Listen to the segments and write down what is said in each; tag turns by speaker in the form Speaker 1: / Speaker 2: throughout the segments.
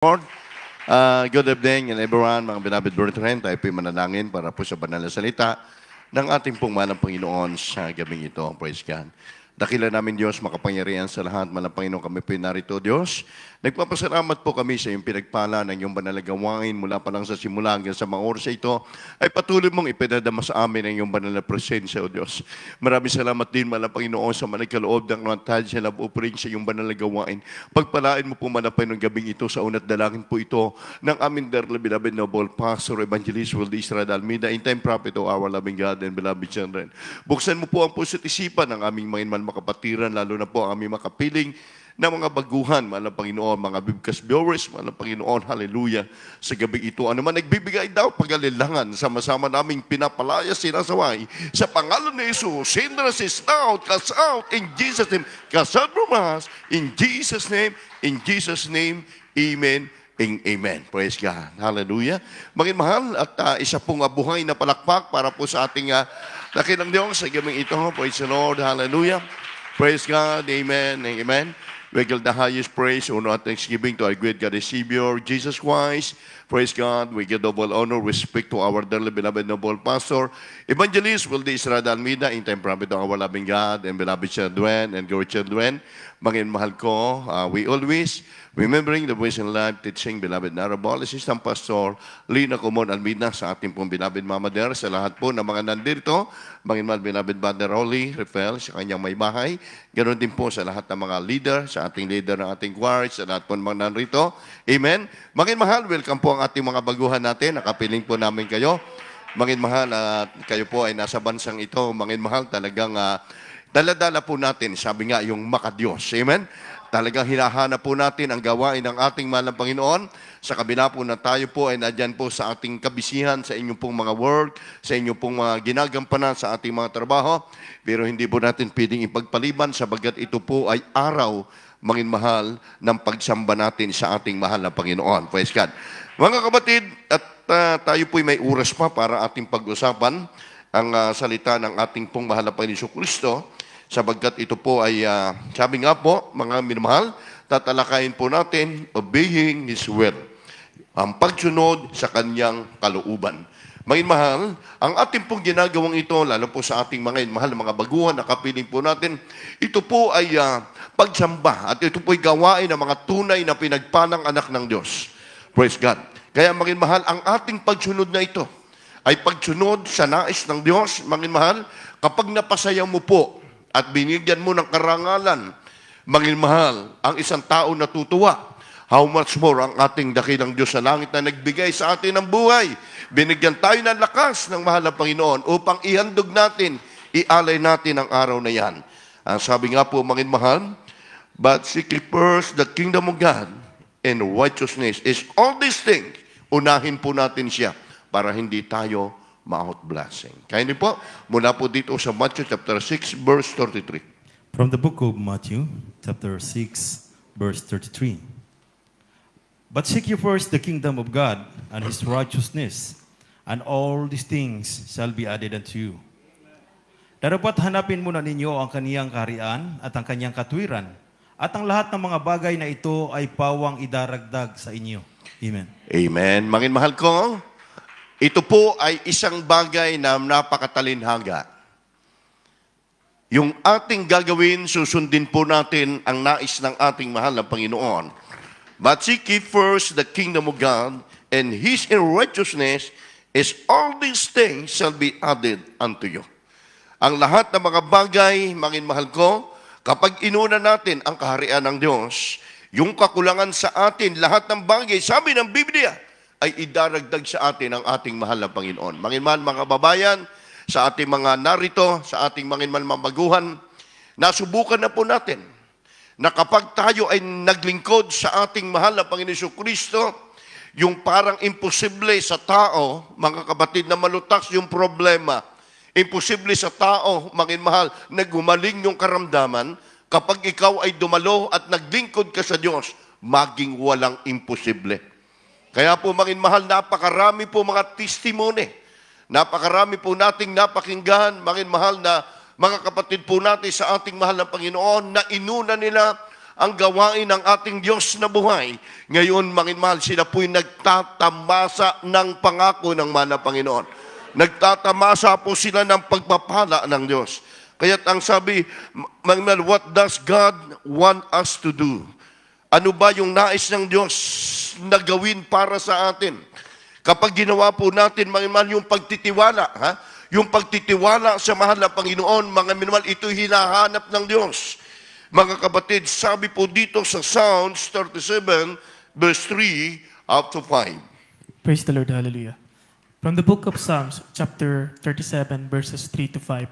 Speaker 1: Lord, good evening and everyone, mga beloved brethren. Tayo po'y manalangin para po sa banal na salita ng ating pong manang Panginoon sa gabing ito. Praise God. Dakila namin Diyos, makapangyarihan sa lahat. Manang Panginoon, kami po'y narito, Diyos. Nagpapasalamat po kami sa iyong pinagpala ng iyong banal na gawain mula pa lang sa simula hanggang sa mga oras ito ay patuloy mong ipinadama sa amin ang iyong banal na presensya, O Diyos. Maraming salamat din, Manang Panginoon, sa managkaloob ng mga sa love offering sa iyong banal na gawain. Pagpalain mo po, Manang Panginoon, gabing ito sa unat dalangin po ito ng aming dearly beloved noble Pastor Evangelist Wildy Israel Almeida, in time prophet of our loving God and beloved children. Buksan mo po ang puso't isipan ng aming mga makapatiran, lalo na po ang aming makapiling na mga baguhan, Manang Panginoon, mga bibkas viewers, Manang Panginoon, hallelujah, sa gabi ito. Ano man nagbibigay daw pag-alilangan, sama-sama naming pinapalaya, sinasaway, sa pangalan ni Jesus, sinners is out, cast out, in Jesus' name, cast out from us, in Jesus' name, amen, and amen. Praise God. Hallelujah. Maging mahal at isa pong buhay na palakpak para po sa ating dakilang Diyos sa gabing ito. Praise the Lord. Hallelujah. Praise God. Amen and amen. We give the highest praise, honor, and thanksgiving to our great God and Savior, Jesus Christ. Praise God. We give double honor, respect to our dearly beloved noble pastor, Evangelist Wildy Israel Almeida, in time prophet of our loving God and beloved children and great children. Mangin mahal ko, we always remembering the voice and life teaching, beloved Narabol, Assistant Pastor Lina Comon Almeida, sa ating pong beloved Mama Der, sa lahat po ng mga nandito, mangin mahal beloved Brother Rolly Rafael, sa kanyang may bahay, ganoon din po sa lahat ng mga leader, sa ating leader ng ating choir, sa lahat po ng mga nandito. Amen. Mangin mahal, welcome po ang ating mga baguhan natin, nakapiling po namin kayo. Mangin mahal, kayo po ay nasa bansang ito, mangin mahal, talagang dala-dala po natin, sabi nga, yung makadiyos. Amen? Talagang hinahanap po natin ang gawain ng ating mahal na Panginoon. Sa kabila po na tayo po ay nadyan po sa ating kabisihan, sa inyong pong mga work, sa inyong pong mga ginagampanan sa ating mga trabaho. Pero hindi po natin pwedeng ipagpaliban sabagat ito po ay araw, mangin mahal, ng pagsamba natin sa ating mahal na Panginoon. Praise God. Mga kapatid, at tayo po ay may oras pa para ating pag-usapan ang salita ng ating pong mahal na Panginoon Kristo, sabagkat ito po ay, sabi nga po, mga minamahal, tatalakayin po natin, obeying His will. Ang pagsunod sa kanyang kalooban. Mga mahal, ang ating pong ginagawang ito, lalo po sa ating mga mahal na mga baguhan na kapiling po natin, ito po ay pagsamba at ito po ay gawain ng mga tunay na pinagpalang anak ng Diyos. Praise God. Kaya mga mahal, ang ating pagsunod na ito ay pagsunod sa nais ng Diyos, mga mahal, kapag napasaya mo po at binigyan mo ng karangalan, mga mahal, ang isang tao natutuwa. How much more ang ating dakilang Diyos sa langit na nagbigay sa atin ng buhay. Binigyan tayo ng lakas ng mahal na Panginoon upang ihandog natin, ialay natin ang araw na yan. Ang sabi nga po, mga mahal, but seek ye first the kingdom of God and righteousness is all these things. Unahin po natin siya para hindi tayo ma-out blessing. Kaya niyo po, mula po dito sa Matthew chapter 6, verse 33.
Speaker 2: From the book of Matthew, chapter 6, verse 33. But seek ye first the kingdom of God and His righteousness, and all these things shall be added unto you. Dapat hanapin muna ninyo ang kaniyang kaharian at ang kaniyang katwiran, at ang lahat ng mga bagay na ito ay pawang idaragdag sa inyo. Amen.
Speaker 1: Amen. Mangin mahal ko, ito po ay isang bagay na napakatalinhaga. Yung ating gagawin, susundin po natin ang nais ng ating mahal na Panginoon. But seek ye first the kingdom of God and His righteousness, is all these things shall be added unto you. Ang lahat ng mga bagay, mangin mahal ko, kapag inuna natin ang kaharian ng Diyos, yung kakulangan sa atin, lahat ng bagay, sabi ng Biblia, ay idaragdag sa atin ang ating mahal na Panginoon. Mangin mahal mga babayan, sa ating mga narito, sa ating mangin mahal mga baguhan, nasubukan na po natin na kapag tayo ay naglingkod sa ating mahal na Panginoon Kristo, yung parang imposible sa tao, mga kapatid, na malutas yung problema. Imposible sa tao, mangin mahal, na gumaling yung karamdaman. Kapag ikaw ay dumalo at naglingkod ka sa Diyos, maging walang imposible. Kaya po, mangin mahal, napakarami po mga testimony. Napakarami po nating napakinggan, mangin mahal, na mga kapatid po natin sa ating mahal na Panginoon, na inuna nila ang gawain ng ating Diyos na buhay. Ngayon, mga mahal, sila po'y nagtatamasa ng pangako ng mana Panginoon. Nagtatamasa po sila ng pagpapala ng Diyos. Kaya't ang sabi, mga mahal, what does God want us to do? Ano ba yung nais ng Diyos na gawin para sa atin? Kapag ginawa po natin, mga mahal, yung pagtitiwala, yung pagtitiwala sa mahal na Panginoon, mga minamahal, ito'y hinahanap ng Diyos. Mga kapatid, sabi po dito sa Psalms 37, verse 3 up to 5.
Speaker 3: Praise the Lord, hallelujah. From the book of Psalms, chapter 37, verses 3 to 5.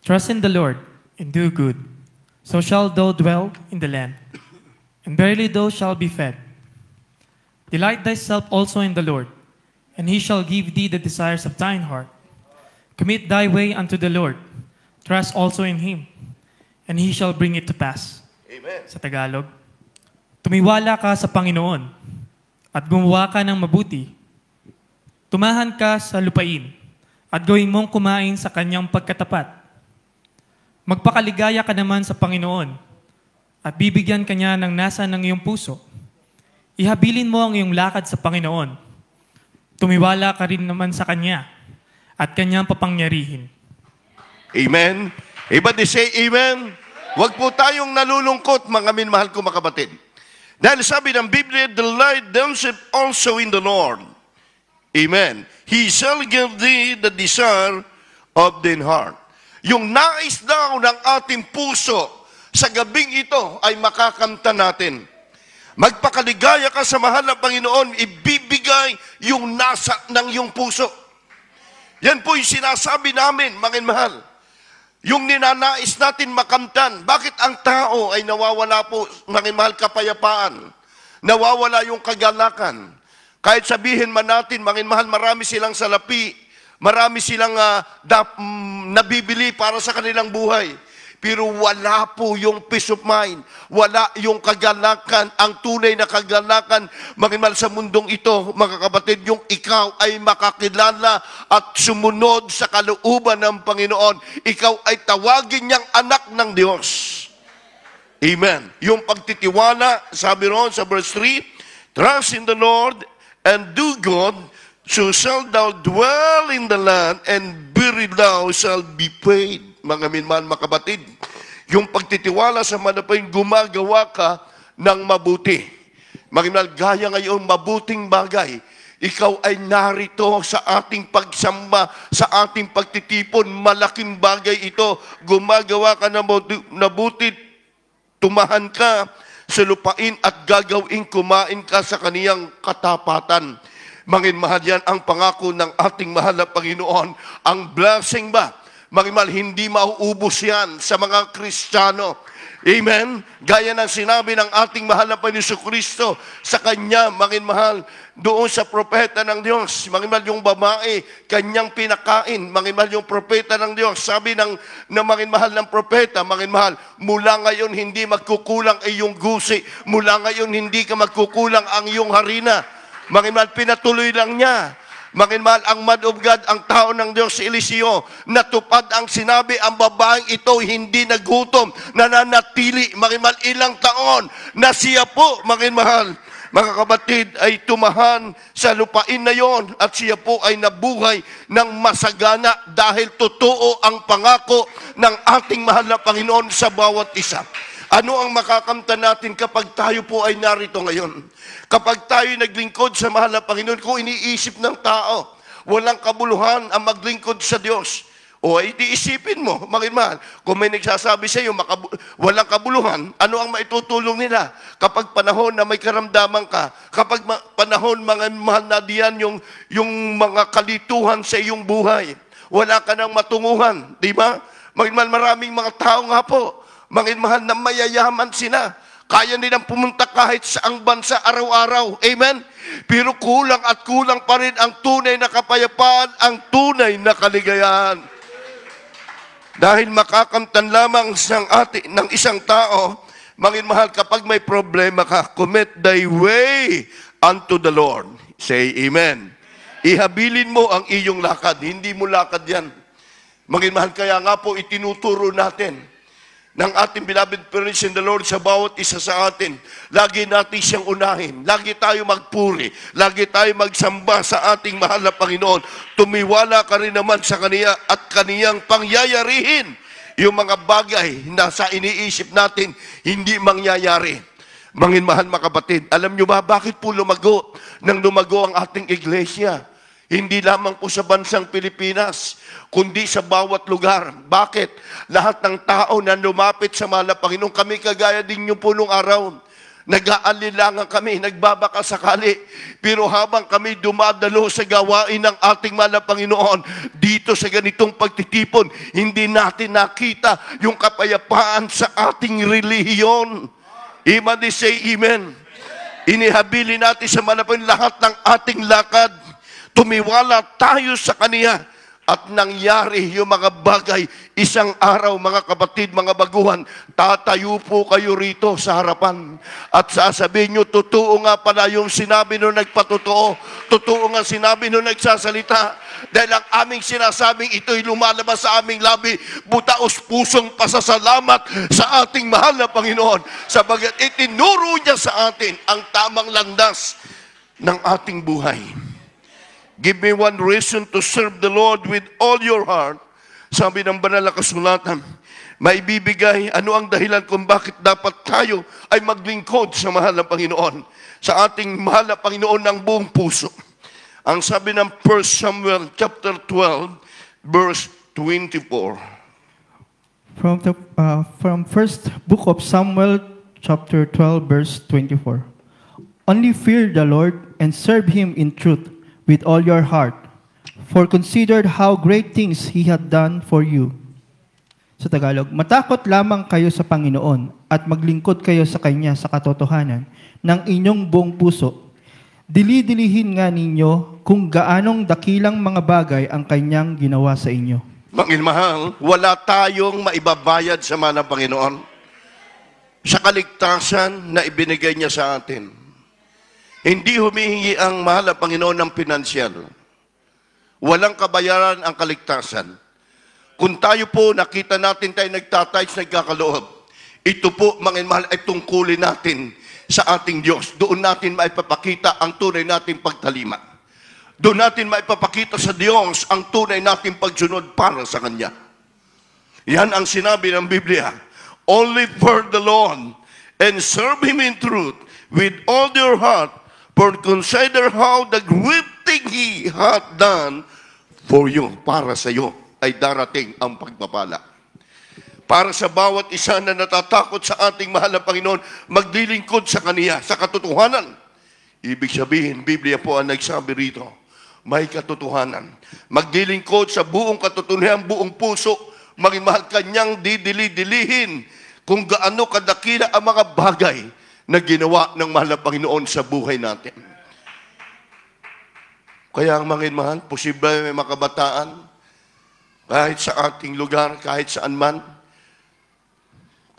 Speaker 3: Trust in the Lord, and do good, so shalt thou dwell in the land, and verily thou shalt be fed. Delight thyself also in the Lord, and he shall give thee the desires of thine heart. Commit thy way unto the Lord. Trust also in Him, and He shall bring it to pass.
Speaker 1: Amen.
Speaker 3: Sa Tagalog, tumiwala ka sa Panginoon at gumawa ka ng mabuti. Tumahan ka sa lupain at gawin mong kumain sa kanyang pagkatapat. Magpakaligaya ka naman sa Panginoon at bibigyan ka niya ng nasa ng iyong puso. Ihabilin mo ang iyong lakad sa Panginoon. Tumiwala ka rin naman sa Kanya at Kanyang papangyarihin.
Speaker 1: Amen. Everybody say amen. Huwag po tayong nalulungkot, mga minmahal ko mga kapatid. Dahil sabi ng Biblia, delight themselves also in the Lord. Amen. He shall give thee the desire of thine heart. Yung nais daw ng ating puso sa gabing ito ay makakamta natin. Magpakaligaya ka sa mahal na Panginoon, ibibigay yung nasa ng iyong puso. Yan po yung sinasabi namin, mga mahal. Yung ninanais natin makamtan. Bakit ang tao ay nawawala po, mga mahal, kapayapaan? Nawawala yung kagalakan. Kahit sabihin man natin, mga mahal, marami silang salapi, marami silang nabibili para sa kanilang buhay. Pero wala po yung peace of mind. Wala yung kagalakan, ang tunay na kagalakan, mga sa mundong ito, mga kapatid, yung ikaw ay makakilala at sumunod sa kalooban ng Panginoon. Ikaw ay tawagin niyang anak ng Diyos. Amen. Yung pagtitiwala, sabi ron sa verse 3, trust in the Lord and do good, so shalt thou dwell in the land, and very thou shalt be paid. Mga minman, mga kapatid, yung pagtitiwala sa manapay, gumagawa ka ng mabuti. Mga minman, gaya ngayon, mabuting bagay. Ikaw ay narito sa ating pagsamba, sa ating pagtitipon. Malaking bagay ito. Gumagawa ka ng mabuti, tumahan ka sa lupain at gagawin kumain ka sa kaniyang katapatan. Mga mahal, yan ang pangako ng ating mahal na Panginoon. Ang blessing ba? Mga mahal, hindi mauubos yan sa mga Kristiyano. Amen? Gaya ng sinabi ng ating mahal na Panginoon Kristo sa Kanya, mga mahal, doon sa propeta ng Diyos. Mga mahal, yung babae, Kanyang pinakain. Mga mahal, yung propeta ng Diyos. Sabi ng mga mahal ng propeta, mga mahal, mula ngayon hindi magkukulang ang iyong gusi. Mula ngayon hindi ka magkukulang ang iyong harina. Mga mahal, pinatuloy lang niya. Mga mahal, ang man of God, ang tao ng Diyos si Eliseo, natupad ang sinabi, ang babaeng ito hindi nagutom, nananatili, mga mahal, ilang taon, na siya po, mga mahal, mga kapatid, ay tumahan sa lupain na yon at siya po ay nabuhay ng masagana dahil totoo ang pangako ng ating mahal na Panginoon sa bawat isa. Ano ang makakamtan natin kapag tayo po ay narito ngayon? Kapag tayo naglingkod sa mahal na Panginoon, kung iniisip ng tao, walang kabuluhan ang maglingkod sa Diyos. O ay iisipin mo, mga mahal, kung may nagsasabi sa iyo, walang kabuluhan, ano ang maitutulong nila? Kapag panahon na may karamdaman ka, kapag panahon, mga mahal, na diyan yung mga kalituhan sa iyong buhay, wala ka nang matunguhan, di ba? Mga mahal, maraming mga tao nga po, mga mahal, na mayayaman sila. Kaya nilang pumunta kahit saang bansa araw-araw. Amen? Pero kulang at kulang pa rin ang tunay na kapayapaan, ang tunay na kaligayahan. Dahil makakamtan lamang ng isang tao, mga mahal, kapag may problema ka, commit thy way unto the Lord. Say amen. Ihabilin mo ang iyong lakad. Hindi mo lakad yan. Mga mahal, kaya nga po itinuturo natin ng ating beloved parents in the Lord sa bawat isa sa atin. Lagi natin siyang unahin. Lagi tayo magpuri. Lagi tayo magsamba sa ating mahal na Panginoon. Tumiwala ka rin naman sa Kaniya at Kaniyang pangyayarihin yung mga bagay na sa iniisip natin hindi mangyayari. Mangin mahal mga kapatid, alam nyo ba bakit po lumago ang ating iglesia? Hindi lamang po sa bansang Pilipinas, kundi sa bawat lugar. Bakit? Lahat ng tao na lumapit sa mahal na Panginoon, kami kagaya din nyo po nung araw. Nag-aalilangan kami, nagbabaka sakali. Pero habang kami dumadalo sa gawain ng ating mahal na Panginoon, dito sa ganitong pagtitipon, hindi natin nakita yung kapayapaan sa ating relihiyon. Imani say amen. Inihabili natin sa mahal na Panginoon lahat ng ating lakad. Tumiwala tayo sa Kaniya at nangyari yung mga bagay. Isang araw, mga kapatid, mga baguhan, tatayo po kayo rito sa harapan. At sasabihin nyo, totoo nga pala yung sinabi nung nagpatotoo. Totoo nga sinabi nung nagsasalita. Dahil ang aming sinasabing ito'y lumalabas sa aming labi, butaos pusong pasasalamat sa ating mahal na Panginoon. Sabagat itinuro niya sa atin ang tamang landas ng ating buhay. Give me one reason to serve the Lord with all your heart. Sabi ng banal na kasulatan, maibibigay ano ang dahilan kung bakit dapat tayo ay maglingkod sa mahal na Panginoon. Sa ating mahal na Panginoon ng buong puso. Ang sabi ng 1 Samuel chapter 12, verse 24.
Speaker 4: From first book of Samuel chapter 12, verse 24. Only fear the Lord and serve Him in truth with all your heart, for consider how great things He hath done for you. Sa Tagalog, matakot lamang kayo sa Panginoon at maglingkod kayo sa Kanya sa katotohanan ng inyong buong puso. Dili-dilihin nga ninyo kung gaanong dakilang mga bagay ang Kanyang ginawa sa inyo.
Speaker 1: Mahal, wala tayong maibabayad sa mahal na Panginoon sa kaligtasan na ibinigay niya sa atin. Hindi humihingi ang mahal na Panginoon ng pinansyal. Walang kabayaran ang kaligtasan. Kung tayo po, nakita natin tayo nagtatides, nagkakaloob, ito po, mga mahal, ay tungkulin natin sa ating Diyos. Doon natin maipapakita ang tunay nating pagtalima. Doon natin maipapakita sa Diyos ang tunay nating pagsunod para sa Kanya. Yan ang sinabi ng Biblia. Only for the Lord and serve Him in truth with all your heart, for consider how the great thing He hath done for you. Para sa iyo ay darating ang pagpapala. Para sa bawat isa na natatakot sa ating mahal na Panginoon, maglilingkod sa Kaniya, sa katotohanan. Ibig sabihin, Biblia po ang nagsabi rito, may katotohanan. Maglilingkod sa buong katotohanan, buong puso, maging mahal Kanyang didili-dilihin kung gaano kadakila ang mga bagay na ginawa ng mahal na Panginoon sa buhay natin. Kaya ang mga mahal, posible may makabataan, kahit sa ating lugar, kahit saan man,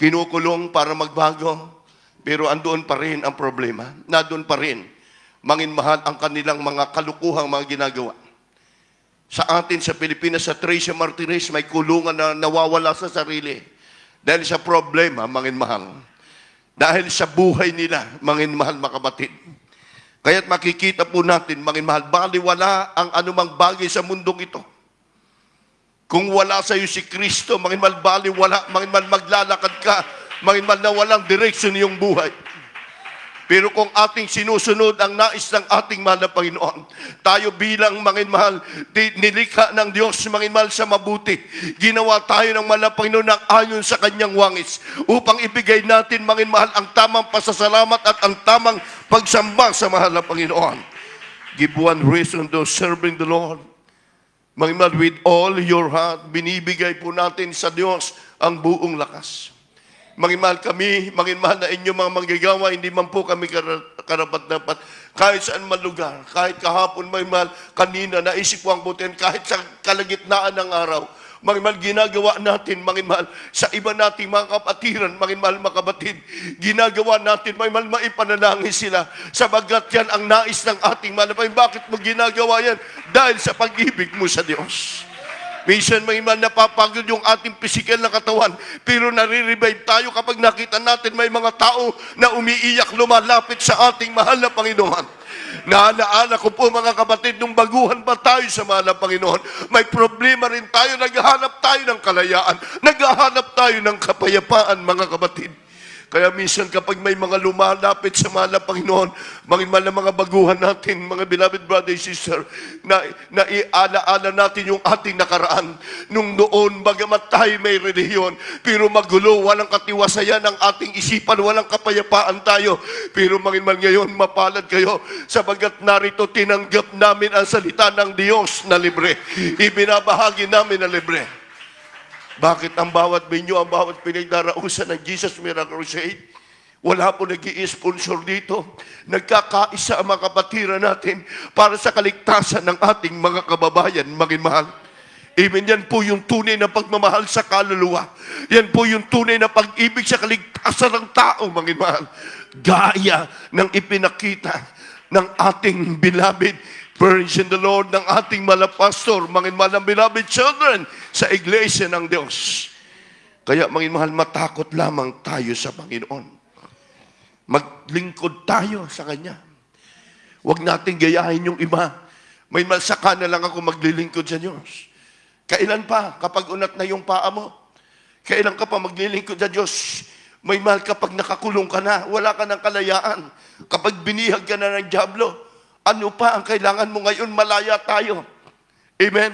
Speaker 1: kinukulong para magbago, pero andoon pa rin ang problema. Nandoon pa rin, mangin mahal, ang kanilang mga kalukuhang mga ginagawa. Sa atin, sa Pilipinas, sa Teresa Martinez, may kulungan na nawawala sa sarili. Dahil sa problema, mangin mahal. Dahil sa buhay nila, mangin mahal makabatid. Kaya't makikita po natin, mangin mahal, baliwala ang anumang bagay sa mundong ito. Kung wala sa iyo si Kristo, mangin mahal, baliwala, mangin mahal, maglalakad ka, mangin mahal, na walang direksyon iyong buhay. Pero kung ating sinusunod ang nais ng ating mahal na Panginoon, tayo bilang mangin mahal, nilikha ng Diyos mangin mahal sa mabuti. Ginawa tayo ng mahal na Panginoon ng ayon sa Kanyang wangis upang ibigay natin mangin mahal ang tamang pasasalamat at ang tamang pagsamba sa mahal na Panginoon. Give one reason to serving the Lord. Mangin mahal, with all your heart, binibigay po natin sa Diyos ang buong lakas. Mangimahal kami, mangimahal na inyong mga manggagawa, hindi man po kami karapat-dapat. Kahit saan man lugar, kahit kahapon, mangimahal, kanina, naisip ko ang butin, kahit sa kalagitnaan ng araw, mangimahal, ginagawa natin, mangimahal, sa iba nating mga kapatiran, mangimahal, makabatid, ginagawa natin, mangimahal, maipanalangin sila, sabagat yan ang nais ng ating malapay. Bakit mo ginagawa yan? Dahil sa pag-ibig mo sa Diyos. Minsan may man napapagod yung ating physical na katawan, pero nare-revive tayo kapag nakita natin may mga tao na umiiyak, lumalapit sa ating mahal na Panginoon. Naalaala ko po mga kapatid, nung baguhan pa tayo sa mahal na Panginoon, may problema rin tayo, naghahanap tayo ng kalayaan, naghahanap tayo ng kapayapaan mga kapatid. Kaya minsan kapag may mga lumalapit sa mahal na Panginoon, mga mga baguhan natin, mga beloved brother and sister, na iala-ala natin yung ating nakaraan. Nung noon, bagamat tayo may relihiyon, pero magulo, walang katiwasayan ang ating isipan, walang kapayapaan tayo. Pero ngayon, mapalad kayo, sabagat narito tinanggap namin ang salita ng Diyos na libre. Ibinabahagi namin na libre. Bakit ang bawat binyo, ang bawat pinagdarausan ng Jesus Miracle Crusade, wala po nag-i-sponsor dito. Nagkakaisa ang mga kapatiran natin para sa kaligtasan ng ating mga kababayan, maging mahal. Amen. Yan po yung tunay na pagmamahal sa kaluluwa. Yan po yung tunay na pag-ibig sa kaligtasan ng tao, maging mahal. Gaya ng ipinakita ng ating beloved praise in the Lord ng ating malapastor, mga malang beloved children, sa iglesia ng Diyos. Kaya mga mahal, matakot lamang tayo sa Panginoon. Maglingkod tayo sa Kanya. Huwag natin gayahin yung iba. May malsaka na lang ako maglilingkod sa Diyos. Kailan pa? Kapag unat na yung paa mo. Kailan ka pa maglilingkod sa Diyos? May mahal kapag nakakulong ka na, wala ka ng kalayaan. Kapag binihag ka na ng dyablo, ano pa ang kailangan mo ngayon? Malaya tayo. Amen?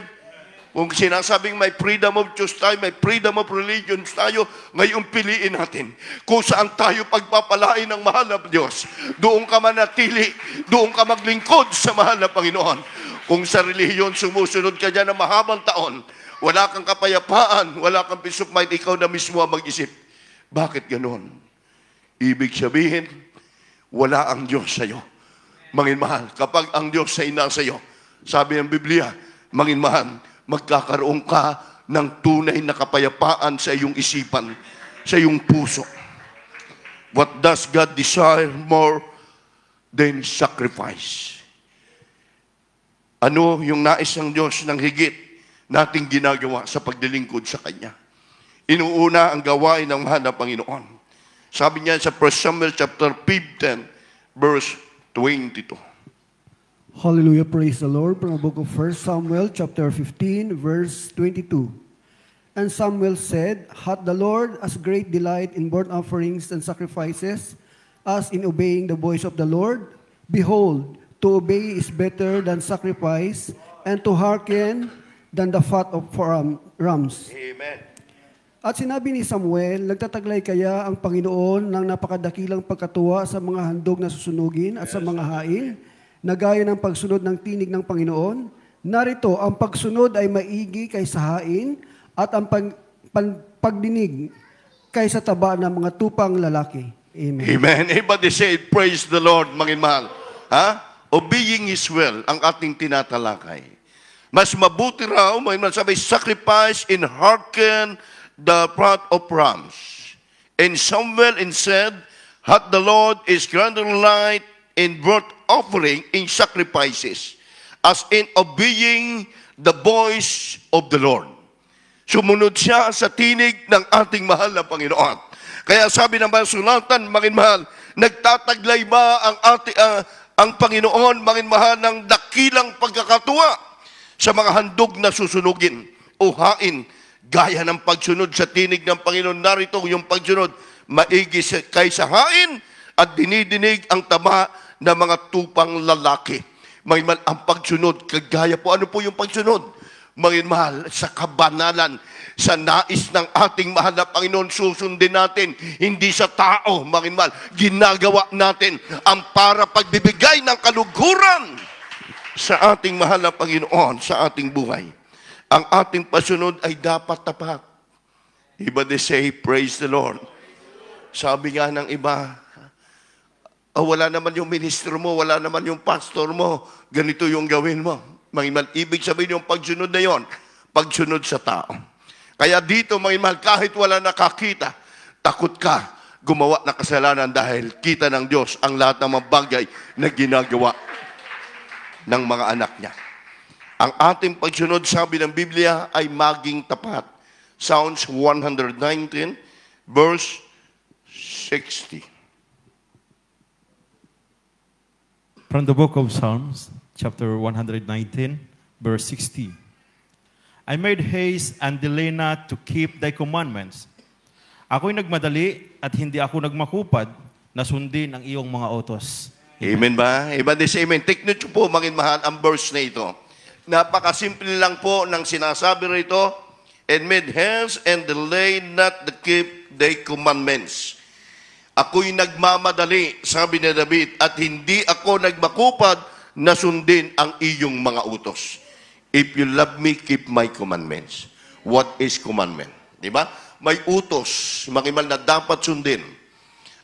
Speaker 1: Kung sinasabing may freedom of choice tayo, may freedom of religion tayo, ngayon piliin natin kung saan tayo pagpapalain ng mahal na Diyos. Doon ka manatili, doon ka maglingkod sa mahal na Panginoon. Kung sa relihiyon sumusunod ka dyan ng mahabang taon, wala kang kapayapaan, wala kang peace of mind, ikaw na mismo ang mag-isip. Bakit ganon? Ibig sabihin, wala ang Diyos sa'yo. Mangin mahal, kapag ang Diyos ay nasa iyo, sabi ng Biblia, mangin mahal, magkakaroon ka ng tunay na kapayapaan sa iyong isipan, sa iyong puso. What does God desire more than sacrifice? Ano yung nais ng Diyos ng higit nating ginagawa sa paglilingkod sa Kanya? Inuuna ang gawain ng mahal na Panginoon. Sabi niya sa 1 Samuel chapter 15, verse 22.
Speaker 5: Hallelujah, praise the Lord. From the book of 1 Samuel chapter 15, verse 22. And Samuel said, hath the Lord as great delight in burnt offerings and sacrifices as in obeying the voice of the Lord? Behold, to obey is better than sacrifice, and to hearken than the fat of rams.
Speaker 1: Amen.
Speaker 5: At sinabi ni Samuel, nagtataglay kaya ang Panginoon ng napakadakilang pagkatuwa sa mga handog na susunugin at sa mga hain, na gaya ng pagsunod ng tinig ng Panginoon? Narito, ang pagsunod ay maigi kaysa hain, at ang pagdinig kaysa taba ng mga tupang lalaki. Amen.
Speaker 1: Amen. Everybody say, praise the Lord, mangin mahal. Ha? Obeying His will, ang ating tinatalakay. Mas mabuti raw, mangin mahal, sabi, sacrifice in hearken the fat of rams. And Samuel said, hath the Lord is greater light in burnt offering in sacrifices, as in obeying the voice of the Lord. Sumunod siya sa tinig ng ating mahal na Panginoon. Kaya sabi ng masulatan, mangin mahal, nagtataglay ba ang Panginoon, mangin mahal, ng dakilang pagkakatuwa sa mga handog na susunugin o hain, gaya ng pagsunod sa tinig ng Panginoon. Narito yung pagsunod, maigi kaysa hain at dinidinig ang tama ng mga tupang lalaki. Mangin mahal, ang pagsunod, kagaya po, ano po yung pagsunod? Mangin mahal, sa kabanalan, sa nais ng ating mahal na Panginoon, susundin natin, hindi sa tao, mangin mahal, ginagawa natin ang para pagbibigay ng kaluguran sa ating mahal na Panginoon, sa ating buhay. Ang ating pasunod ay dapat tapat. Iba they say, praise the Lord. Sabi nga ng iba, wala naman yung ministro mo, wala naman yung pastor mo, ganito yung gawin mo. Mangin, ibig sabihin yung pagsunod na yon, pagsunod sa tao. Kaya dito, mangin, kahit wala nakakita, takot ka gumawa ng kasalanan dahil kita ng Diyos ang lahat ng mga bagay na ginagawa ng mga anak niya. Ang ating pagsunod, sabi ng Biblia, ay maging tapat. Psalms 119, verse 60.
Speaker 2: From the book of Psalms, chapter 119, verse 60. I made haste and delay not to keep thy commandments. Ako'y nagmadali at hindi ako nagmakupad na sundin ang iyong mga utos.
Speaker 1: Amen ba? Iba din sa amen. Take note po, maging mahal, ang verse na ito. Napakasimple lang po ng sinasabi rito, and made haste and delay not to keep thy commandments. Ako'y nagmamadali, sabi ni David, at hindi ako nagmakupad na sundin ang iyong mga utos. If you love me, keep my commandments. What is commandment? Diba? May utos, makimal na dapat sundin.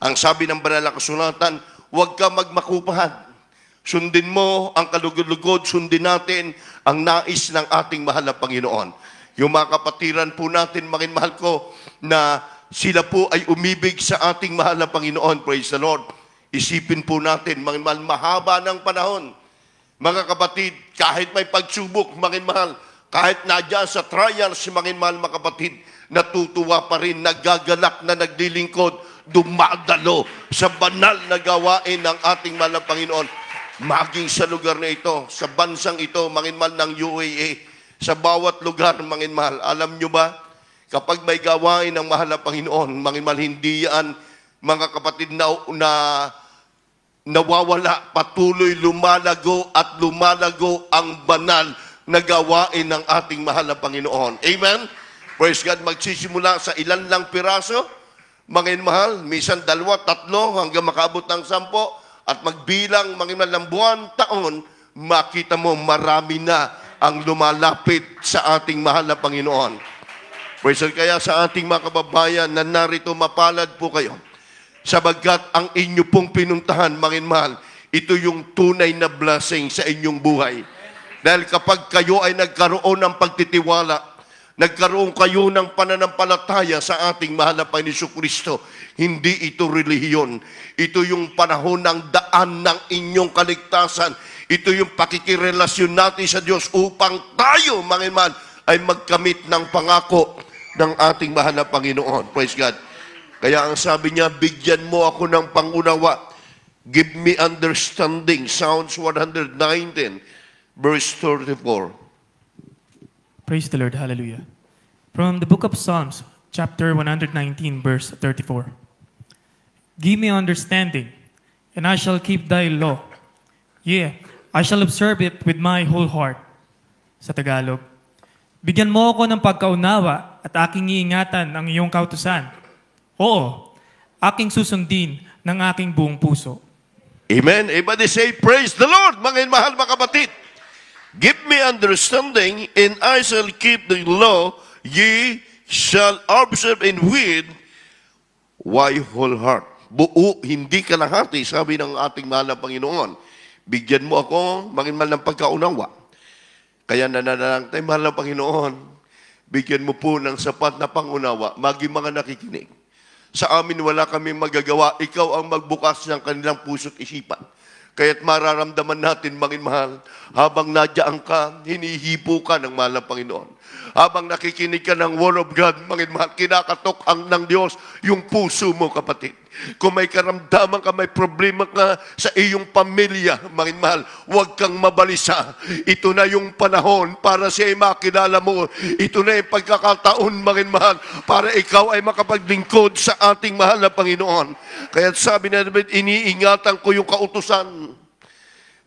Speaker 1: Ang sabi ng banal na kasulatan, huwag ka magmakupad. Sundin mo ang kalugod-lugod, sundin natin ang nais ng ating mahal na Panginoon. Yung mga kapatiran po natin, mahal ko, na sila po ay umibig sa ating mahal na Panginoon. Praise the Lord. Isipin po natin, mahal, mahaba ng panahon. Mga kapatid, kahit may pagsubok, mahal, kahit nadya sa trials, mahal, mga kapatid, natutuwa pa rin, nagagalak na naglilingkod, dumadalo sa banal na gawain ng ating mahal na Panginoon. Maging sa lugar na ito, sa bansang ito, mahal ng UAA, sa bawat lugar, mahal, alam nyo ba, kapag may gawain ng mahal na Panginoon, mahal, hindi yan, mga kapatid, na nawawala, patuloy lumalago at lumalago ang banal na gawain ng ating mahal na Panginoon. Amen? Praise God, magsisimula sa ilan lang piraso, mga mahal, minsan 2, 3, hanggang makaabot ng 10, at magbilang mga mahal ng buwan, taon, makita mo marami na ang lumalapit sa ating mahal na Panginoon. Praise God, kaya sa ating mga kababayan na narito, mapalad po kayo. Sabagat ang inyo pong pinuntahan, mga mahal, ito yung tunay na blessing sa inyong buhay. Dahil kapag kayo ay nagkaroon ng pagtitiwala, nagkaroon kayo ng pananampalataya sa ating mahal na Panginoon Kristo, hindi ito relihiyon. Ito yung panahon ng daan ng inyong kaligtasan. Ito yung pakikirelasyon natin sa Diyos upang tayo, mga mahal, ay magkamit ng pangako ng ating mahal na Panginoon. Praise God. Kaya ang sabi niya, bigyan mo ako ng pangunawa. Give me understanding. Psalms 119, verse 34.
Speaker 3: Praise the Lord. Hallelujah. From the book of Psalms, chapter 119, verse 34. Give me understanding, and I shall keep thy law. Yeah, I shall observe it with my whole heart. Sa Tagalog, bigyan mo ako ng pagkaunawa at aking iingatan ang iyong kautusan. Oo, aking susundin ng aking buong puso.
Speaker 1: Amen. Everybody say, praise the Lord, mga mahal, mga kapatid. Give me understanding, and I shall keep the law. Ye shall observe and with my whole heart. Buo, hindi kalahati, sabi ng ating mahal na Panginoon. Bigyan mo ako, mga mahal, ng pagkaunawa. Kaya nananalang tayo, mahal na Panginoon, bigyan mo po ng sapat na pangunawa, maging mga nakikinig. Sa amin wala kaming magagawa, ikaw ang magbukas ng kanilang puso't isipan. Kaya't mararamdaman natin, mga mahal, habang nadyaan ka, hinihipo ka ng mahal na Panginoon. Habang nakikinig ka ng Word of God, mga mahal, kinakatok ang ng Diyos yung puso mo, kapatid. Kung may karamdaman ka, may problema ka sa iyong pamilya, mga mahal, huwag kang mabalisa. Ito na yung panahon para siya ay makilala mo. Ito na yung pagkakataon, mga mahal, para ikaw ay makapaglingkod sa ating mahal na Panginoon. Kaya sabi na David, iniingatan ko yung kautusan.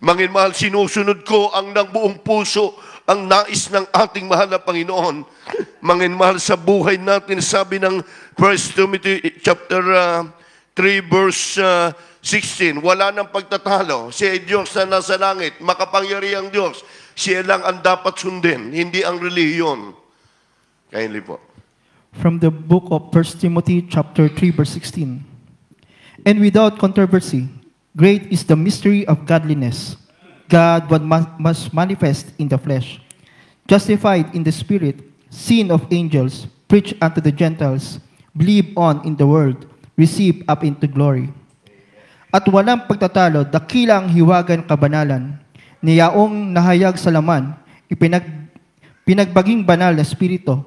Speaker 1: Mga mahal, sinusunod ko ang ng buong puso, ang nais ng ating mahal na Panginoon. Mga mahal, sa buhay natin, sabi ng 1 Timothy chapter 3 verse 16, wala nang pagtatalo. Siya ay Diyos na nasa langit, makapangyarihang Diyos. Siya lang ang dapat sundin, hindi ang relihiyon. Kindly po.
Speaker 4: From the book of 1 Timothy chapter 3 verse 16. And without controversy, great is the mystery of godliness. God must manifest in the flesh, justified in the spirit, seen of angels, preached unto the Gentiles, believed on in the world, received up into glory. At walang pagtatalo, dakila ang hiwagan kabanalan, niyaong nahayag sa laman, pinagbaging banal na espiritu.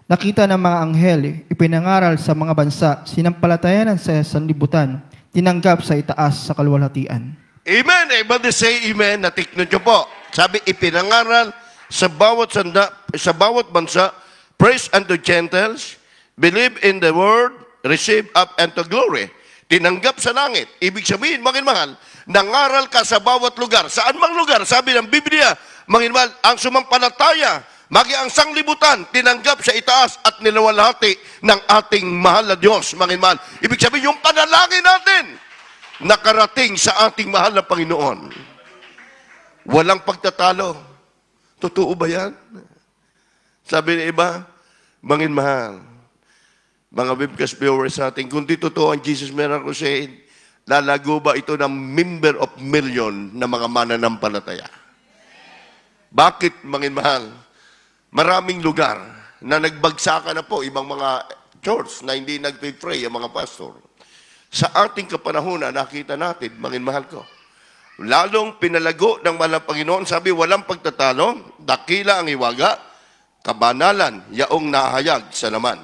Speaker 4: Nakita ng mga anghel, ipinangaral sa mga bansa, sinampalatayanan sa sanlibutan, tinanggap sa itaas sa kaluwalhatian.
Speaker 1: Amen. Everybody say amen. Natiknod nyo po. Sabi, ipinangaral sa bawat sa bawat bansa, praise unto Gentiles, believe in the word, receive up unto glory. Tinanggap sa langit. Ibig sabihin, mahal, nangaral ka sa bawat lugar. Saan mang lugar, sabi ng Biblia, mahal, ang sumampalataya, magi ang sanglibutan, tinanggap sa itaas at nilawalhati ng ating mahal na Diyos, mahal. Ibig sabihin, yung panalangin natin, nakarating sa ating mahal na Panginoon. Walang pagtatalo. Totoo ba yan? Sabi ng iba, mahal, mga webcast viewers natin, kung di totoo ang Jesus Miracle Crusade, lalago ba ito ng member of million na mga mananampalataya? Bakit, mahal? Maraming lugar na nagbagsakan na po ibang mga church na hindi nagpipray ang mga pastor. Sa ating kapanahunan, nakita natin, mahal ko, lalong pinalago ng mahal na Panginoon, sabi, walang pagtatalo, dakila ang iwaga, kabanalan, yaong nahayag sa laman.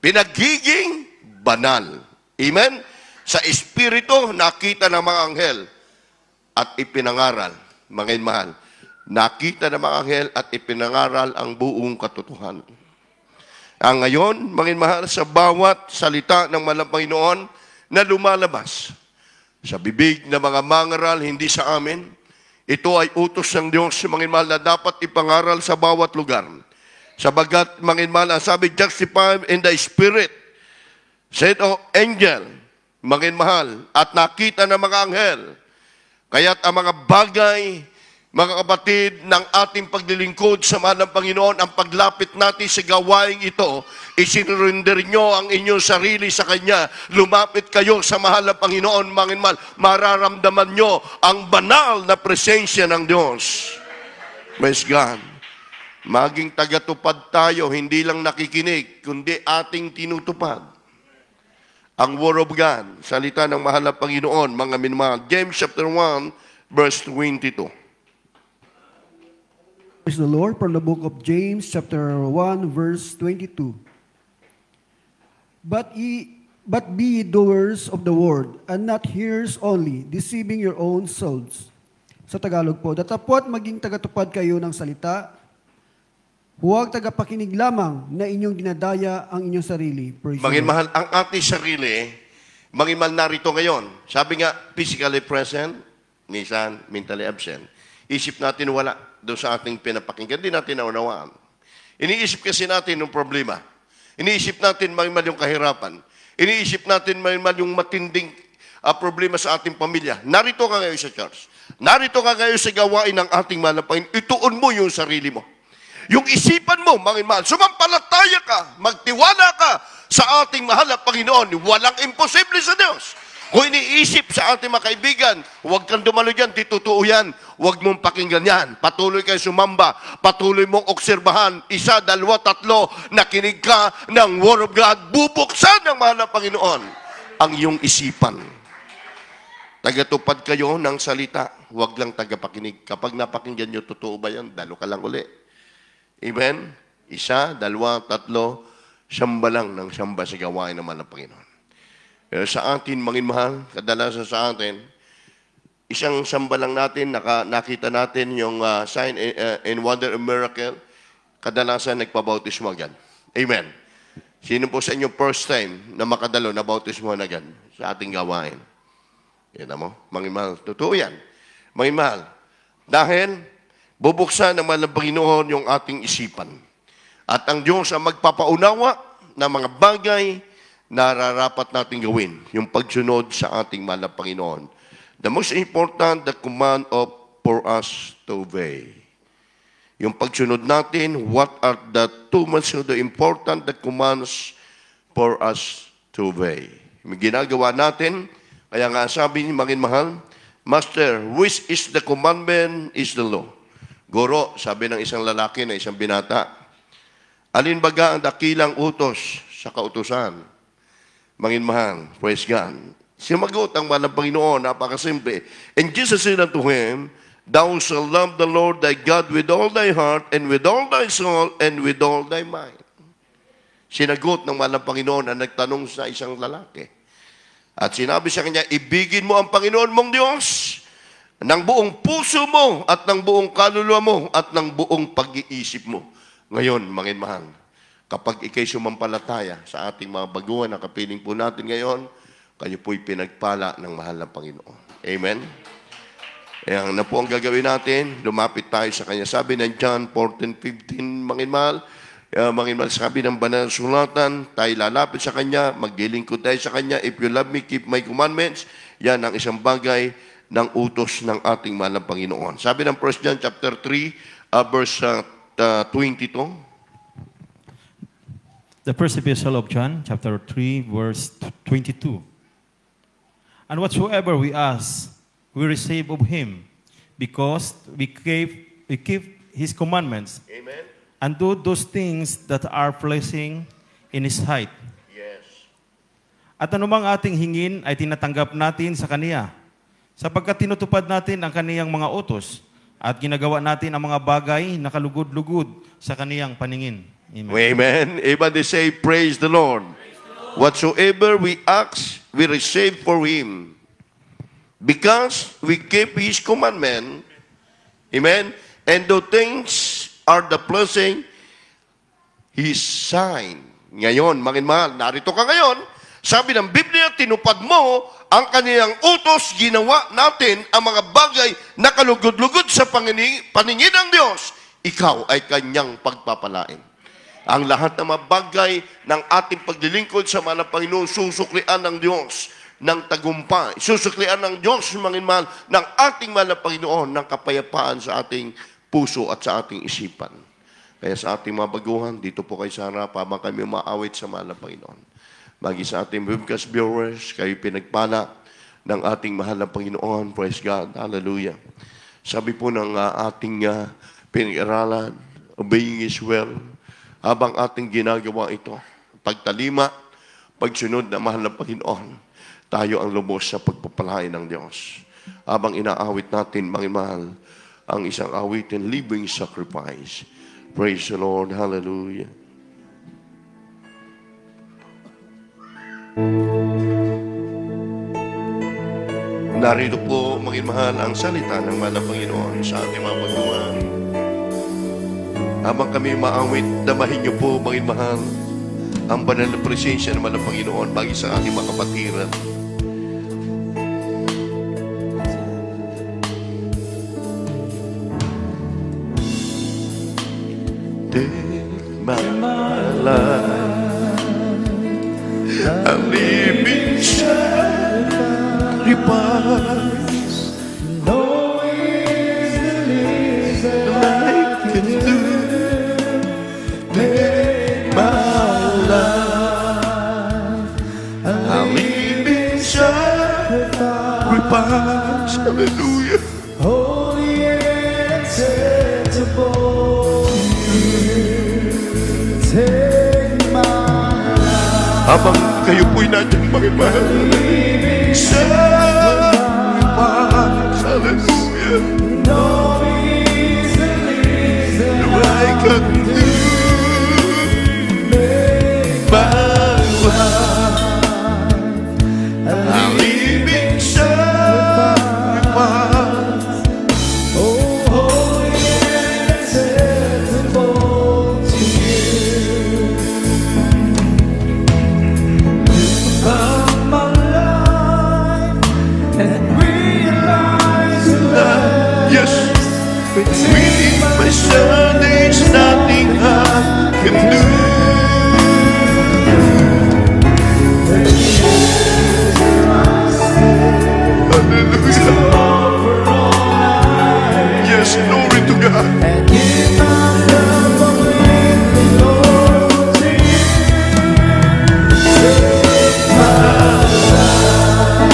Speaker 1: Pinagiging banal. Amen? Sa Espiritu, nakita ng mga anghel at ipinangaral, mga mahal. Nakita ng mga anghel at ipinangaral ang buong katotohanan. Ang ngayon, mga mahal, sa bawat salita ng mahal na Panginoon na lumalabas sa bibig ng mga mangaral, hindi sa amin, ito ay utos ng Diyos, mga mahal, na dapat ipangaral sa bawat lugar. Sabagat, mga mahal, ang sabi, justified in the Spirit, said of angel, mga mahal, at nakita ng mga anghel. Kaya't ang mga bagay, mga kapatid, ng ating paglilingkod sa mahal ng Panginoon, ang paglapit natin sa gawaing ito, isinurinder nyo ang inyong sarili sa Kanya. Lumapit kayo sa mahal ng Panginoon, mga mahal, mararamdaman nyo ang banal na presensya ng Diyos. Praise God. Maging tagatupad tayo, hindi lang nakikinig, kundi ating tinutupad. Ang Word of God, salita ng mahal na Panginoon, mga minamahal. James chapter 1, verse 22.
Speaker 5: Praise the Lord, from the book of James chapter 1, verse 22. But be ye doers of the word, and not hearers only, deceiving your own souls. Sa Tagalog po, datapot maging tagatupad kayo ng salita, huwag tagapakinig lamang na inyong dinadaya ang inyong sarili.
Speaker 1: Mga mahal, ang ating sarili, mga mahal narito ngayon. Sabi nga, physically present, minsan mentally absent. Isip natin wala doon sa ating pinapakinggan. Hindi natin naunawaan. Iniisip kasi natin yung problema. Iniisip natin mga mahal yung kahirapan. Iniisip natin mga mahal yung matinding problema sa ating pamilya. Narito ka ngayon sa church. Narito ka ngayon sa gawain ng ating mahal na Panginoon. Ituon mo yung sarili mo. Yung isipan mo, mga mahal, sumampalataya ka, magtiwala ka sa ating mahal na Panginoon. Walang imposible sa Diyos. Kung iniisip sa ating mga kaibigan, huwag kang dumalo dyan, di totoo yan. Huwag mong pakinggan yan. Patuloy kayo sumamba. Patuloy mong obserbahan. 1, 2, 3, nakinig ka ng Word of God. Bubuksan ng mahal na Panginoon ang iyong isipan. Tagatupad kayo ng salita. Huwag lang tagapakinig. Kapag napakinggan nyo, totoo ba yan? Dalo ka lang uli. Amen? 1, 2, 3, siyamba lang ng siyamba sa gawain naman ng Panginoon. Pero sa atin, mga mahal, kadalasan sa atin, isang samba lang natin, nakita natin yung sign and wonder and miracle, kadalasan nagpabautismo agad. Amen. Sino po sa inyo first time na makadalo na bautismo na agad sa ating gawain? Yan mo, mga mahal, totoo yan. Mga mahal, dahil bubuksan ng mahal ng Panginoon yung ating isipan. At ang Diyos ang magpapaunawa ng mga bagay na nararapat natin gawin, yung pagsunod sa ating mahal na Panginoon. The most important, the command for us to obey. Yung pagsunod natin, what are the two most important, the commands for us to obey. Yung ginagawa natin, kaya nga sabi ni mga mahal, Master, which is the commandment is the law. Guro, sabi ng isang lalaki na isang binata, alin baga ang dakilang utos sa kautusan? Mangin mahal, praise God. Simagot ang mahal ng Panginoon, napakasimple. And Jesus said unto him, Thou shalt love the Lord thy God with all thy heart, and with all thy soul, and with all thy mind. Sinagot ng mahal na Panginoon ang nagtanong sa isang lalaki. At sinabi sa kanya, ibigin mo ang Panginoon mong Diyos ng buong puso mo, at ng buong kaluluwa mo, at ng buong pag-iisip mo. Ngayon, mga mahal, kapag ikay sumampalataya sa ating mga baguhan na kapiling po natin ngayon, kayo po'y pinagpala ng mahal na Panginoon. Amen? Ayan na po ang gagawin natin. Lumapit tayo sa Kanya. Sabi ng John 14:15, manginmal, sabi ng banal na sulatan, tayo lalapit sa Kanya, maglilingkod tayo sa Kanya. If you love me, keep my commandments. Yan ang isang bagay ng utos ng ating mahal na Panginoon. Sabi ng 1 John chapter 3, verse 22.
Speaker 2: The first epistle of John, chapter 3, verse 22. And whatsoever we ask, we receive of Him, because we keep His commandments.
Speaker 1: Amen.
Speaker 2: And do those things that are pleasing in His sight.
Speaker 1: Yes.
Speaker 2: At anumang ating hingin ay tinatanggap natin sa Kaniya, sapagkat tinutupad natin ang Kaniyang mga utos, at ginagawa natin ang mga bagay na kalugod-lugod sa Kaniyang paningin. Amen.
Speaker 1: Amen. Everybody say, praise the Lord. Whatsoever we ask, we receive for Him. Because we keep His commandment. Amen. And the things are the blessing His sign. Ngayon, mahal, narito ka ngayon. Sabi ng Biblia, tinupad mo ang Kaniyang utos, ginawa natin ang mga bagay na kalugod-lugod sa paningin ng Diyos. Ikaw ay Kanyang pagpapalain. Ang lahat ng mga bagay ng ating paglilingkod sa mahal na Panginoon, susuklian ng Diyos ng tagumpay. Susuklian ng Diyos, manginmal, ng ating mahal na Panginoon, ng kapayapaan sa ating puso at sa ating isipan. Kaya sa ating mga baguhan, dito po kayo sa harap, habang kami maawit sa mahal na Panginoon. Magi sa ating webcast viewers, kayo pinagpala ng ating mahal na Panginoon. Praise God. Hallelujah. Sabi po ng ating pinag-aralan, obeying His will, habang ating ginagawa ito, pagtalima, pagsunod na mahal na Panginoon, tayo ang lubos sa pagpapalain ng Diyos. Habang inaawit natin, mahal, ang isang awitin, living sacrifice. Praise the Lord. Hallelujah. Narito po, mahal, ang salita ng mahal na Panginoon sa ating mga baguhan. Habang kami maawit, damahin niyo po, mahal, ang banal na presensya ng mahal na Panginoon bagi sa ating mga kapatiran. Take my life, a living sacrifice, knowing the least that I can do. Take my life, a living sacrifice, hallelujah. Holy and acceptable. Habang kayo po'y nandiyan, mahal, sacrifice, hallelujah. I can do my life, a living sacrifice, oh, holy and acceptable to you. About my life and realize that, yes, between my son, there's nothing I can do. Hallelujah. Yes, glory to God. And give my love only the Lord to you. Take my life,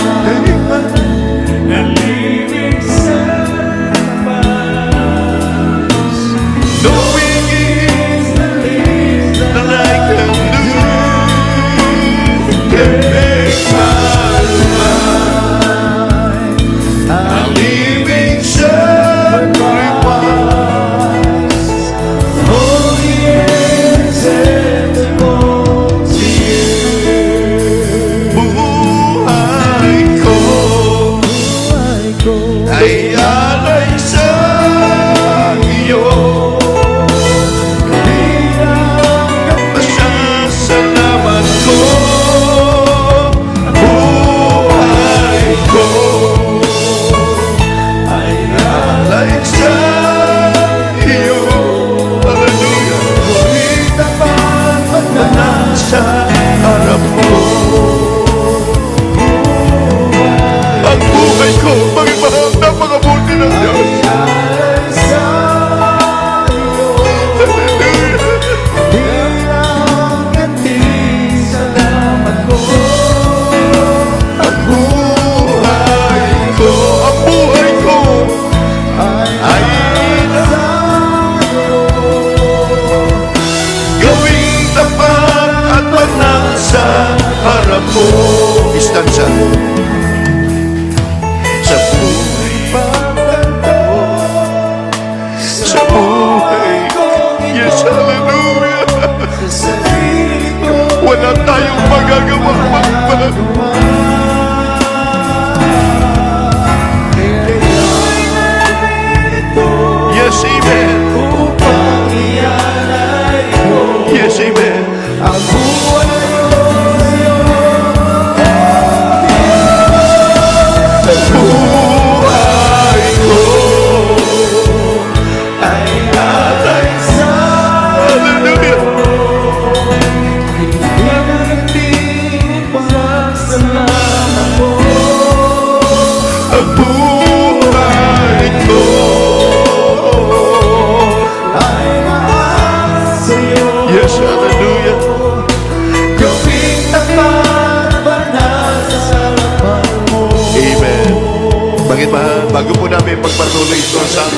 Speaker 1: a living sacrifice, knowing it's the least that I can do. Take my life, a living sacrifice.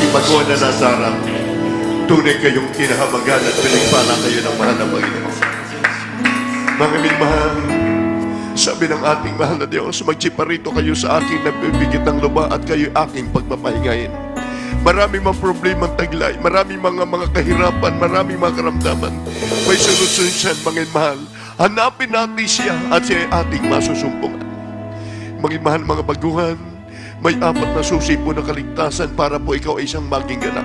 Speaker 1: ating baguhan na nasa harap. Tunay kayong kinahabagan at pinagpala kayo ng mahal na Panginoon. Mga minmahal, sabi ng ating mahal na Diyos, magsiparito kayo sa aking nabibigit ng lupa at kayo aking pagpapahingahin. Maraming mga problemang taglay, maraming mga kahirapan, maraming mga karamdaman. May solusyon siya, mga mahal. Hanapin natin siya at siya ay ating masusumpungan. Mga mahal, mga baguhan, may 4 na susi po na kaligtasan para po ikaw ay isang maging ganap.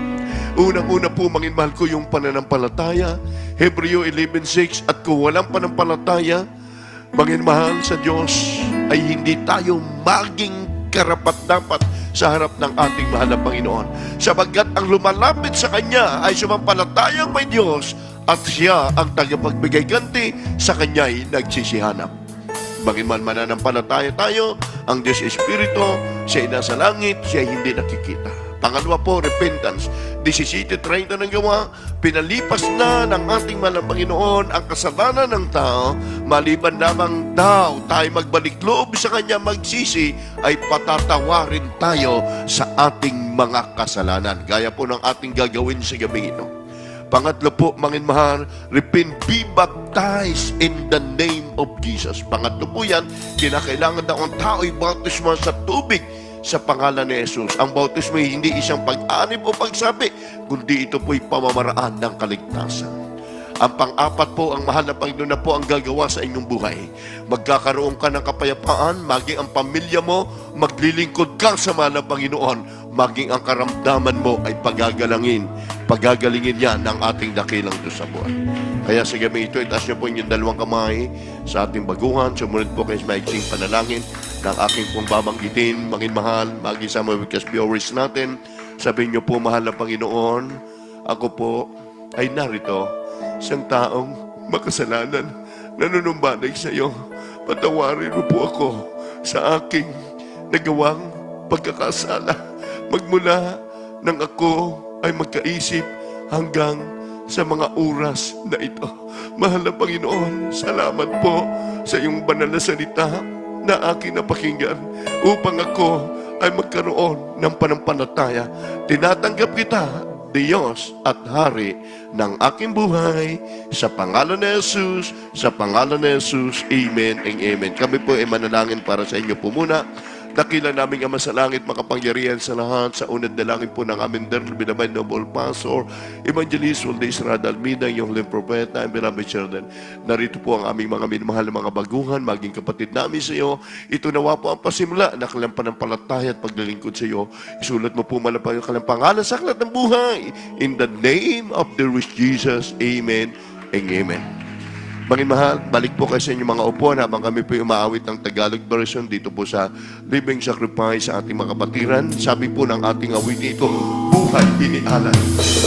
Speaker 1: Unang-una po, mga mahal ko, yung pananampalataya, Hebreo 11:6, at kung walang panampalataya, mga mahal sa Diyos, ay hindi tayo maging karapat-dapat sa harap ng ating mahal na Panginoon. Sapagkat ang lumalapit sa Kanya ay sumampalatayang may Diyos at siya ang tagapagbigay ganti sa Kanya'y nagsisihanap. Bagaman mananampalataya tayo, ang Diyos Espiritu, siya ay nasa langit, siya ay hindi nakikita. Pangalawa po, repentance. 17:30 ng gawa, pinalipas na ng ating mahal na Panginoon ang kasalanan ng tao, maliban lamang daw tayo magbalik loob sa Kanya, magsisi, ay patatawarin tayo sa ating mga kasalanan. Gaya po ng ating gagawin sa gabing ito. Pangatlo po, mga mahal, repent, be baptized in the name of Jesus. Pangatlo po yan, kinakailangan daw ang tao ay bautismo sa tubig sa pangalan ni Jesus. Ang bautismo ay hindi isang pag-anib o pagsabi, kundi ito po'y pamamaraan ng kaligtasan. Ang pang-apat po, ang mahal na Panginoon na po ang gagawa sa inyong buhay. Magkakaroon ka ng kapayapaan, maging ang pamilya mo, maglilingkod ka sa mahal na Panginoon, maging ang karamdaman mo ay pagagalingin niya ng ating dakilang Diyos sa buhay. Kaya sa gabi ito, itaas niyo po inyong 2 kamay sa ating baguhan. Sumunod po kayo sa maiksing panalangin ng aking pong babanggitin, maging mahal, maging sa mga witness viewers natin. Sabihin niyo po, mahal na Panginoon, ako po ay narito, isang taong makasalanan, nanunumbanay sa iyo. Patawarin mo po ako sa aking nagawang pagkakasala. Magmula nang ako ay magkaisip hanggang sa mga oras na ito. Mahal na Panginoon, salamat po sa iyong banal na salita na aking napakinggan upang ako ay magkaroon ng panampalataya. Tinatanggap kita, Diyos at Hari ng aking buhay, sa pangalan ni Jesus, sa pangalan ni Jesus, Amen and Amen. Kami po ay manalangin para sa inyo po muna. Dakila naming Ama sa langit, makapangyarihan sa lahat, sa unad na langit po ng aming beloved noble pastor, Evangelist Waldes Radalmida, yung huling propeta, and beloved children. Narito po ang aming mga minamahal na mga baguhan, maging kapatid namin sa iyo. Ito nawa po ang pasimula na kanilang pananampalataya at paglilingkod sa iyo. Isulat mo po malapag ang kanilang pangalan sa aklat ng buhay. In the name of the rich Jesus, Amen and Amen. Mga mahal, balik po kayo sa inyong mga upuan habang kami po umaawit ng Tagalog version dito po sa Living Sacrifice sa ating mga kapatiran. Sabi po ng ating awit ito, buhay inialay.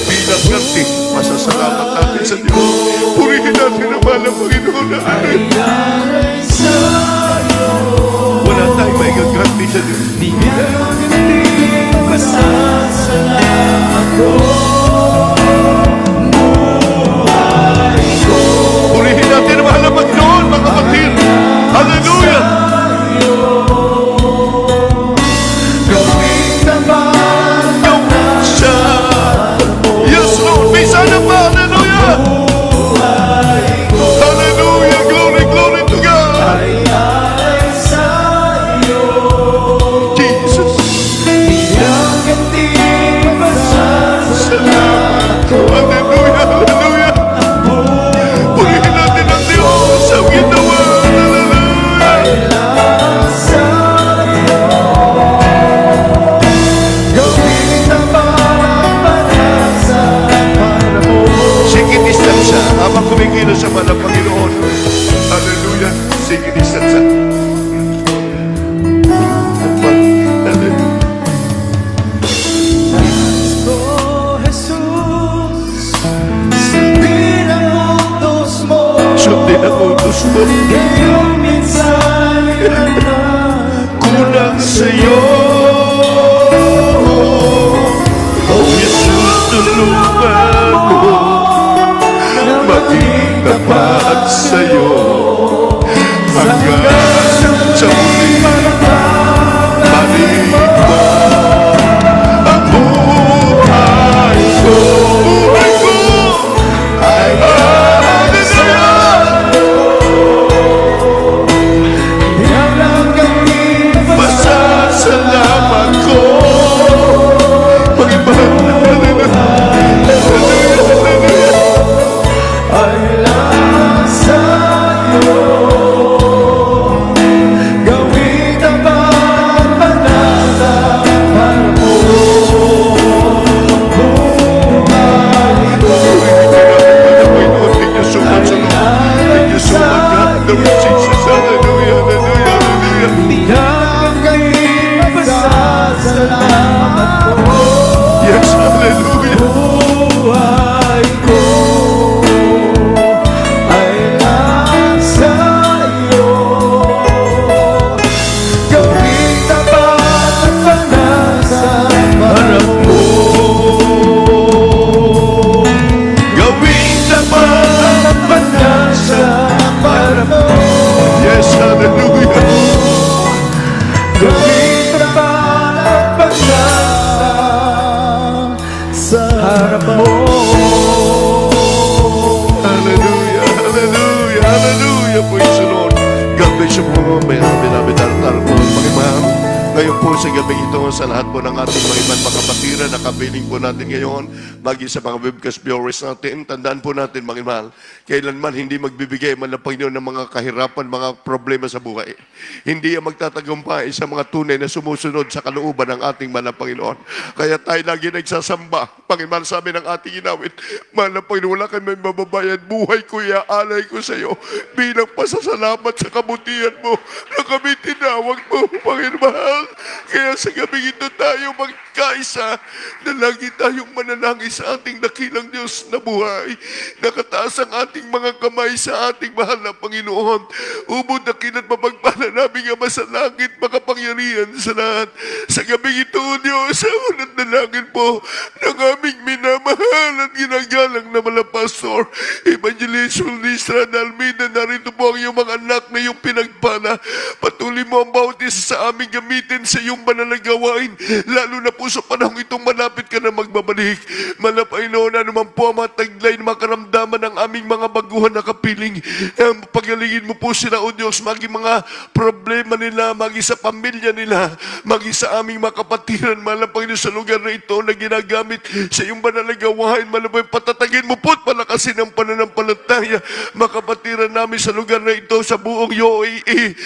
Speaker 1: Bilang ganti, masasalamat natin sa Diyos. Purihin natin ang mahal ng Panginoon na wala tayong may gaganti sa Diyos. Bilang ganti, masasalamat ko. Purihin natin ang mahal na Panginoon, mga kapatid. Hallelujah! Gawin naman ang siya. Yes, Lord, may sana pa. Hallelujah! Hallelujah! Glory, glory to God! Jesus! Salamat ko. Hallelujah! Hallelujah! Purihin natin ang Diyos sa ginawa. Sige, distansya. Habang kumikilos sa mahal na Panginoon. Hallelujah. Sige, distansya. Hallelujah. Sundin ang utos mo. Kulang sa'yo. Oh, Jesus, tulungan mo. Maging tapat
Speaker 4: harap mo.
Speaker 1: Hallelujah, hallelujah, hallelujah. Praise the Lord. God bless you po, may beloved po. Pagimahal, ngayon po sa gabi ito, sa lahat po ng ating mga ibang makapatiran, nakabiling po natin ngayon, maging sa mga webcast viewers natin, tandaan po natin, mga mahal, kailanman hindi magbibigay man ng Panginoon ng mga kahirapan, mga problema sa buhay. Hindi yan magtatagumpay sa mga tunay na sumusunod sa kalooban ng ating mahal na Panginoon. Kaya tayo lagi nagsasamba. Panginoon, sabi ng ating inawit, mahal na Panginoon, wala kang may mababayad. Buhay ko, iaalay ko sa iyo bilang pasasalamat sa kabutihan mo na kami tinawag mo, Panginoon mahal. Kaya sa gabi ito tayo magkaisa na lagi tayong mananangin sa ating dakilang Diyos na buhay. Nakataas ang ating mga kamay sa ating mahal na Panginoon. Ubod na kinat mapagpala namin Ama sa langit, makapangyarihan sa lahat. Sa gabi ito, Diyos, sa unat na langit po ng aming minamahal at ginagalang na malapastor, Evangelist Listra Almeida, narito po ang iyong mga anak na iyong pinagpala. Patuloy mo ang bawat isa sa aming gamitin sa iyong banal na gawain, lalo na po sa panahon itong malapit ka na magbabalik. Malapainoon, ano man po ang mga taglay, mga karamdaman ng aming mga baguhan na kapiling. Pagalingin mo po sila, O Diyos, maging mga problema nila, maging sa pamilya nila, maging sa aming mga kapatiran, Panginoon, sa lugar na ito na ginagamit sa iyong banal na gawain. Malapay, patatagin mo po at palakasin ang pananampalataya, mga kapatiran namin sa lugar na ito, sa buong UAE.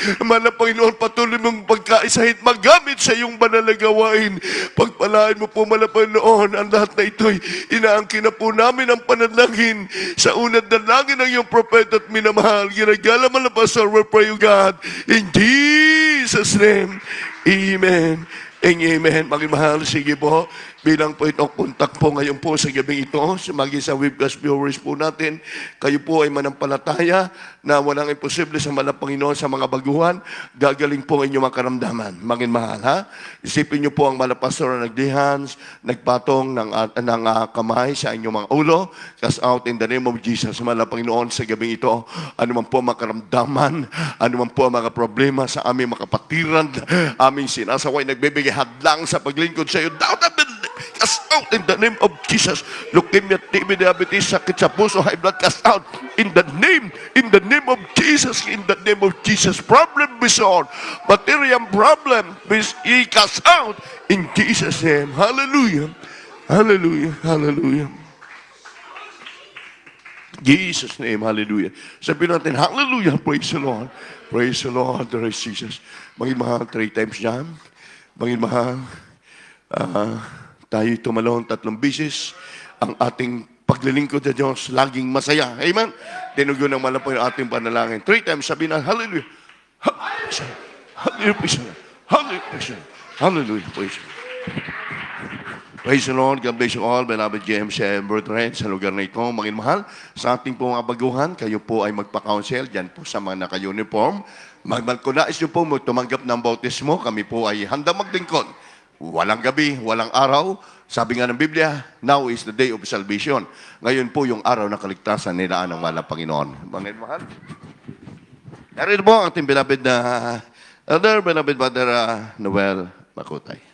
Speaker 1: Panginoon, patuloy mong pagkaisahit, magamit sa iyong banal na gawain. Pagpalain mo po, Panginoon, ang lahat na ito'y inaangkin na po namin ang panalangin sa unat na langin ng iyong propeta at minamahal. Ginagala man na Pastor, we pray you God. In Jesus' name, Amen and Amen. Maging sige po, bilang po itong kontak po ngayon po sa gabi ito, maging sa webcast viewers po natin, kayo po ay manampalataya na walang imposible sa mahal na Panginoon sa mga baguhan, gagaling po ang inyong mga karamdaman. Maging mahal, ha? Isipin niyo po ang mahal na pastor na nagdihans, nagpatong ng kamay sa inyong mga ulo, cast out in the name of Jesus, mahal na Panginoon, sa gabi ito, ano man po ang mga karamdaman, ano man po ang mga problema sa aming mga kapatiran, aming sinasaway, nagbibigay hadlang sa paglingkod sa iyo, cast out in the name of Jesus. Leukemia, TB, diabetes, sakit sa puso, high blood, cast out in the name of Jesus, in the name of Jesus. Problem be solved. Material problem is cast out in Jesus' name. Hallelujah. Hallelujah. Hallelujah. Jesus' name, hallelujah. Sabihin natin, hallelujah, praise the Lord. Praise the Lord, praise Jesus. Maging mahal 3 times dyan. Maging mahal, tayo tumalon 3 bisis. Ang ating paglilingkod sa Diyos, laging masaya. Amen? Tinugyo ng malapoy ang ating panalangin. 3 times, sabihin na, hallelujah. Hallelujah, praise the Lord. Hallelujah, praise the Lord. Hallelujah, praise the Lord. Praise the Lord, God bless you all, beloved James and brethren, sa lugar na ito, maging mahal. Sa ating po mga baguhan, kayo po ay magpa-counsel, dyan po sa mga naka-uniform. Magmalkunais nyo po tumanggap ng bautismo, kami po ay handang maglingkod. Walang gabi, walang araw. Sabi nga ng Biblia, now is the day of salvation. Ngayon po yung araw na kaligtasan nila ng mahal na Panginoon. Mga mahal. Narito po ang ating beloved na Elder, beloved Brother Noel Makutay.